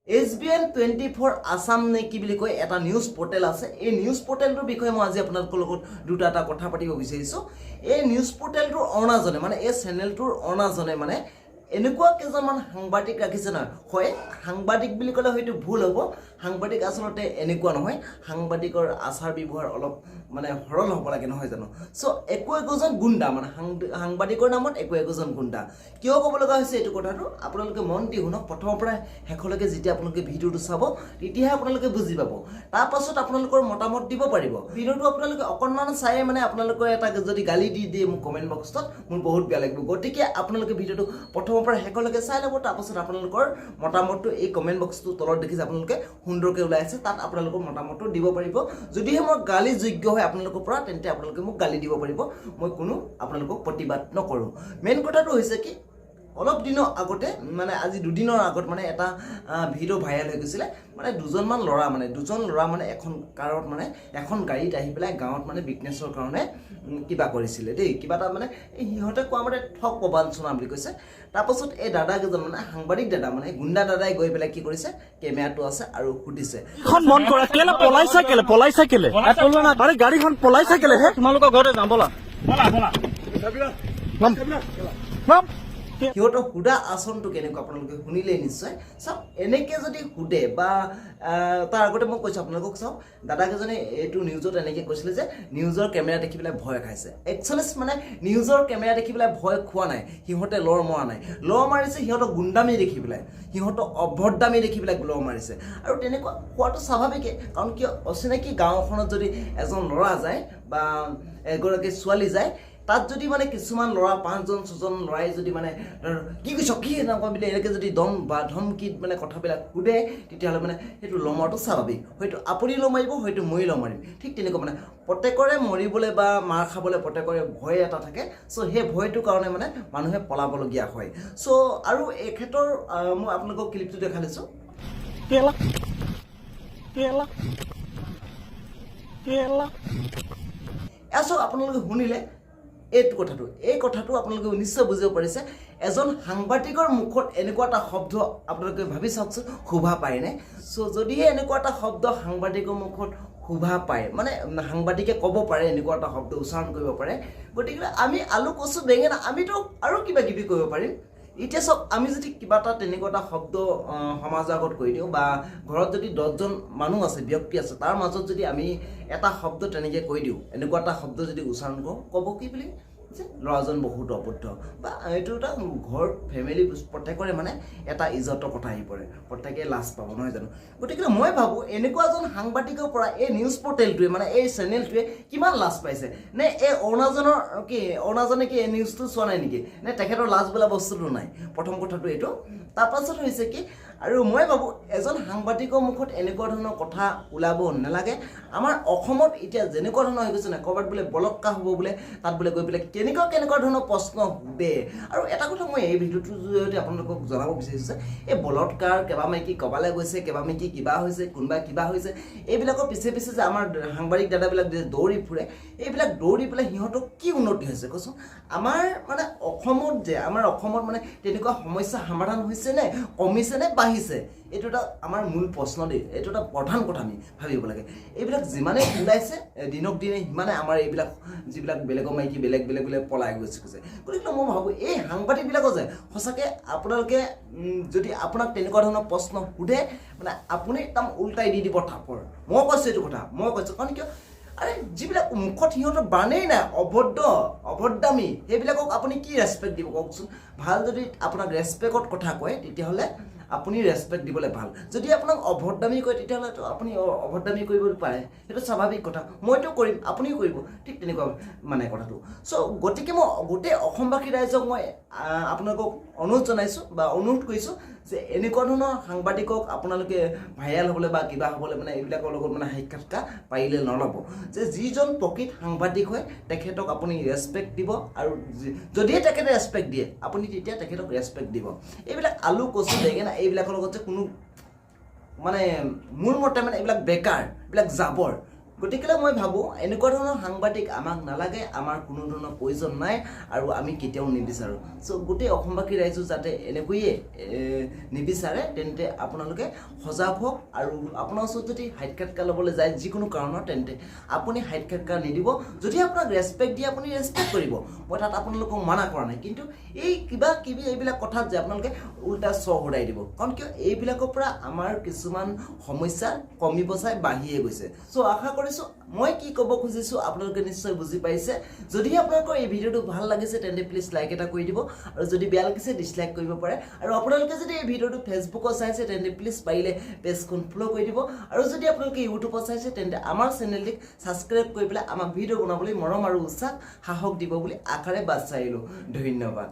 SBN 24 Assam নে কি বুলি কয় এটা নিউজ পোৰ্টেল আছে। এই নিউজ পোৰ্টেলটোৰ বিষয়ে মই আজি আপোনালোকৰ লগত দুটা কথা পাতিব বিচাৰিছো। এই নিউজ পোৰ্টেলটোৰ অনাজনে মানে এই চেনেলটোৰ অনাজনে মানে এনেকুৱা কেইজনমান সাংবাদিক ৰাখিছে না হয় সাংবাদিক বুলি ক'লে হয়তো ভুল হ'ব। সাংবাদিক আচলতে এনেকুৱা নহয়, সাংবাদিকৰ আচাৰ ব্যৱহাৰ অলপ মানে সৰল হ'ব লাগে নহয় জানো। সো একোজন গুণ্ডা মানে সাংবাদিকৰ নামত একোজন গুণ্ডা। কিয় ক'ব লগা হৈছে এইটো কথাটো আপোনালোকে মন দি শুনক। প্ৰথমৰ পৰা শেষলৈকে যেতিয়া আপোনালোকে ভিডিঅ'টো চাব তেতিয়াহে আপোনালোকে বুজি পাব। তাৰ পাছত আপোনালোকৰ মতামত দিব পাৰিব। ভিডিঅ'টো আপোনালোকে অকণমান চাই মানে আপোনালোকে এটা যদি গালি দি দিয়ে মোক কমেণ্ট বক্সত মোৰ বহুত বেয়া লাগিব। গতিকে আপোনালোকে ভিডিঅ'টো প্ৰথমৰ পৰা শেষলৈকে চাই ল'ব। তাৰপাছত আপোনালোকৰ মতামতটো এই কমেণ্ট বক্সটো তলত দেখিছে আপোনালোকে সুন্দৰকৈ ওলাই আছে, তাত আপোনালোকৰ মতামতটো দিব পাৰিব। যদিহে মই গালি যোগ্য হয় আপোনালোকৰ পৰা তেন্তে আপোনালোকে মোক গালি দিব পাৰিব, মই কোনো আপোনালোকক প্ৰতিবাদ নকৰোঁ। মেইন কথাটো হৈছে কি অলপ দিনৰ আগতে মানে আজি দুদিনৰ আগত মানে এটা ভিডিঅ' ভাইৰেল হৈ গৈছিলে। মানে দুজন ল'ৰা মানে এখন কাৰত মানে এখন গাড়ীত আহি পেলাই গাঁৱত মানে বিজনেছৰ কাৰণে কিবা কৰিছিলে দেই। কিবা এটা মানে সিহঁতে কোৱা মতে ঠগ প্ৰবঞ্চনা বুলি কৈছে। তাৰপাছত এই দাদাকেইজন মানে সাংবাদিক দাদা মানে গুণ্ডা দাদাই গৈ পেলাই কি কৰিছে, কেমেৰাটো আছে আৰু সুধিছে মন কৰা কেলে পলাইছা কেলে আৰে গাড়ীখন পলাইছা কেলে হে তোমালোকৰ ঘৰতে যাম বলা সিহঁতৰ সুধা আচৰণটো কেনেকুৱা আপোনালোকে শুনিলেই নিশ্চয়। চাওক এনেকৈ যদি সোধে বা তাৰ আগতে মই কৈছোঁ আপোনালোকক চাওক, দাদাকেইজনে এইটো নিউজত এনেকৈ কৈছিলে যে নিউজৰ কেমেৰা দেখি পেলাই ভয় খাইছে। একচুৱেলি মানে নিউজৰ কেমেৰা দেখি পেলাই ভয় খোৱা নাই, সিহঁতে লৰ মৰা নাই। লৰ মাৰিছে সিহঁতক গুণ্ডামি দেখি পেলাই, সিহঁতক অভদ্ৰামি দেখি পেলাই লৰ মাৰিছে। আৰু তেনেকুৱা হোৱাটো স্বাভাৱিকেই, কাৰণ কিয় অচিনাকি গাঁওখনত যদি এজন ল'ৰা যায় বা এগৰাকী ছোৱালী যায়, তাত যদি মানে কিছুমান ল'ৰা 5জন 6জন ল'ৰাই যদি মানে কি কৈছ কি এনেকুৱা বুলি এনেকৈ যদি দম বা ধমকিত মানে কথাবিলাক সোধে তেতিয়াহ'লে মানে সেইটো লমাৰটো স্বাভাৱিক। হয়তো আপুনি ল মাৰিব, হয়তো মই ল মাৰিম। ঠিক তেনেকুৱা মানে প্ৰত্যেকৰে মৰিবলৈ বা মাৰ খাবলৈ প্ৰত্যেকৰে ভয় এটা থাকে। চ' সেই ভয়টোৰ কাৰণে মানে মানুহে পলাবলগীয়া হয়। চ' আৰু এই ক্ষেত্ৰৰ মই আপোনালোকক ক্লিপটো দেখাই লৈছোঁ। চাওক আপোনালোকে শুনিলে এই কথাটো আপোনালোকে নিশ্চয় বুজিব পাৰিছে। এজন সাংবাদিকৰ মুখত এনেকুৱা এটা শব্দ আপোনালোকে ভাবি চাওকচোন, শোভা পায়নে? চ' যদিহে এনেকুৱা এটা শব্দ সাংবাদিকৰ মুখত শোভা পায়, মানে সাংবাদিকে ক'ব পাৰে এনেকুৱা এটা শব্দ উচ্চাৰণ কৰিব পাৰে, গতিকে আমি আলু কচু বেঙেনা আমিতো আৰু কিবা কিবি কৰিব পাৰিম। এতিয়া চাওক, আমি যদি কিবা এটা তেনেকুৱা এটা শব্দ সমাজৰ আগত কৈ দিওঁ বা ঘৰত যদি 10জন মানুহ আছে, ব্যক্তি আছে, তাৰ মাজত যদি আমি এটা শব্দ তেনেকৈ কৈ দিওঁ, এনেকুৱা এটা শব্দ যদি উচ্চাৰণ কৰোঁ, ক'ব কি বুলি যে ল'ৰাজন বহুত অভদ্ৰ বা এইটো এটা ঘৰ ফেমিলি প্ৰত্যেকৰে মানে এটা ইজ্জতৰ কথা আহি পৰে, প্ৰত্যেকে লাজ পাব নহয় জানো। গতিকে মই ভাবোঁ এনেকুৱা এজন সাংবাদিকৰ পৰা এই নিউজ পৰ্টেলটোৱে মানে এই চেনেলটোৱে কিমান লাজ পাইছে। নে এই অৰুণাজনে কি এই নিউজটো চোৱা নাই নেকি, নে তেখেতৰ লাজ বোলা বস্তুটো নাই? প্ৰথম কথাটো এইটো। তাৰপাছত হৈছে কি, আৰু মই ভাবোঁ এজন সাংবাদিকৰ মুখত এনেকুৱা ধৰণৰ কথা ওলাব নালাগে। আমাৰ অসমত এতিয়া যেনেকুৱা ধৰণৰ হৈ গৈছে নাই, ক'ৰবাত বোলে বলৎকাৰ হ'ব বোলে, তাত বোলে গৈ পেলাই কেনেকুৱা ধৰণৰ প্ৰশ্ন সোধে। আৰু এটা কথা মই এই ভিডিঅ'টোৰ জৰিয়তে আপোনালোকক জনাব বিচাৰিছোঁ যে এই বলৎকাৰ, কেবা মাইকী ক'বালৈ গৈছে, কেবা মাইকী কিবা হৈছে, কোনোবা কিবা হৈছে, এইবিলাকৰ পিছে যে আমাৰ সাংবাদিক দাদাবিলাক যে দৌৰি ফুৰে, এইবিলাক দৌৰি পেলাই সিহঁতক কি উন্নতি হৈছে কচোন? আমাৰ অসমত মানে তেনেকুৱা সমস্যা সমাধান হৈছে নে কমিছে নে বাঢ়িছে? এইটো এটা আমাৰ মূল প্ৰশ্ন দেই। এইটো এটা প্ৰধান কথা আমি ভাবিব লাগে। এইবিলাক যিমানে ওলাইছে দিনক দিনে সিমানে আমাৰ এইবিলাক যিবিলাক বেলেগৰ মাইকী বেলেগ পলাই গৈছে। গতিকে মই ভাবোঁ এই সাংবাদিকবিলাকো যে সঁচাকৈ আপোনালোকে যদি আপোনাক তেনেকুৱা ধৰণৰ প্ৰশ্ন সোধে মানে আপুনি একদম উল্টাই দি দিব থাপৰ। মই কৈছোঁ এইটো কথা, কাৰণ কিয় আৰে যিবিলাক মুখত সিহঁতৰ বানেই নাই অভদ্ৰামী, সেইবিলাকক আপুনি কি ৰেচপেক্ট দিব কওকচোন? ভাল যদি আপোনাক ৰেচপেক্টত কথা কয় তেতিয়াহ'লে আপুনি ৰেচপেক্ট দিবলৈ ভাল। যদি আপোনাক অভদ্ৰামী কয় তেতিয়াহ'লেতো আপুনি অভদ্ৰামী কৰিব পাৰে, সেইটো স্বাভাৱিক কথা। মইতো কৰিম, আপুনিও কৰিব, ঠিক তেনেকুৱা মানে কথাটো। চ' গতিকে মই গোটেই অসমবাসী ৰাইজক মই আপোনালোকক অনুৰোধ জনাইছোঁ বা অনুৰোধ কৰিছোঁ যে এনেকুৱা ধৰণৰ সাংবাদিকক আপোনালোকে ভাইৰেল হ'বলৈ বা কিবা হ'বলৈ মানে এইবিলাকৰ লগত মানে সাক্ষাৎকাৰ পাৰিলে নল'ব। যে যিজন প্ৰকৃত সাংবাদিক হয় তেখেতক আপুনি ৰেচপেক্ট দিব, আৰু যদিহে তেখেতে ৰেচপেক্ট দিয়ে আপুনি তেতিয়া তেখেতক ৰেচপেক্ট দিব। এইবিলাক আলু কচু বেঙেনা এইবিলাকৰ লগত যে কোনো মানে মোৰ মতে মানে এইবিলাক বেকাৰ, এইবিলাক জাবৰ গতিকে মই ভাবোঁ এনেকুৱা ধৰণৰ সাংবাদিক আমাক নালাগে, আমাৰ কোনো ধৰণৰ প্ৰয়োজন নাই আৰু আমি কেতিয়াও নিবিচাৰোঁ। চ' গোটেই অসমবাসী ৰাইজো যাতে এনেকৈয়ে নিবিচাৰে তেন্তে আপোনালোকে সজাগ হওক আৰু আপোনাৰ ওচৰত যদি সাক্ষাৎকাৰ ল'বলৈ যায় যিকোনো কাৰণত তেন্তে আপুনি সাক্ষাৎকাৰ নিদিব। যদি আপোনাক ৰেচপেক্ট দিয়ে আপুনি ৰেচপেক্ট কৰিব, মই তাত আপোনালোকক মানা কৰা নাই, কিন্তু এই কিবা কিবি এইবিলাক কথাত যে আপোনালোকে উল্টা চহৰাই দিব, কাৰণ কিয় এইবিলাকৰ পৰা আমাৰ কিছুমান সমস্যা কমিব চাই বাঢ়িয়ে গৈছে। চ' আশা কৰিছোঁ মই কি ক'ব খুজিছোঁ আপোনালোকে নিশ্চয় বুজি পাইছে। যদি আপোনালোকৰ এই ভিডিঅ'টো ভাল লাগিছে তেন্তে প্লিজ লাইক এটা কৰি দিব, আৰু যদি বেয়া লাগিছে ডিছলাইক কৰিব পাৰে। আৰু আপোনালোকে যদি এই ভিডিঅ'টো ফেচবুকত চাইছে তেন্তে প্লিজ পাৰিলে পেজখন ফ'ল' কৰি দিব, আৰু যদি আপোনালোকে ইউটিউবত চাইছে তেন্তে আমাৰ চেনেলটিক ছাবস্ক্ৰাইব কৰি পেলাই আমাক ভিডিঅ' বনাবলৈ মৰম আৰু উৎসাহ সাহস দিব বুলি আশাৰে বাট চাই আহিলোঁ। ধন্যবাদ।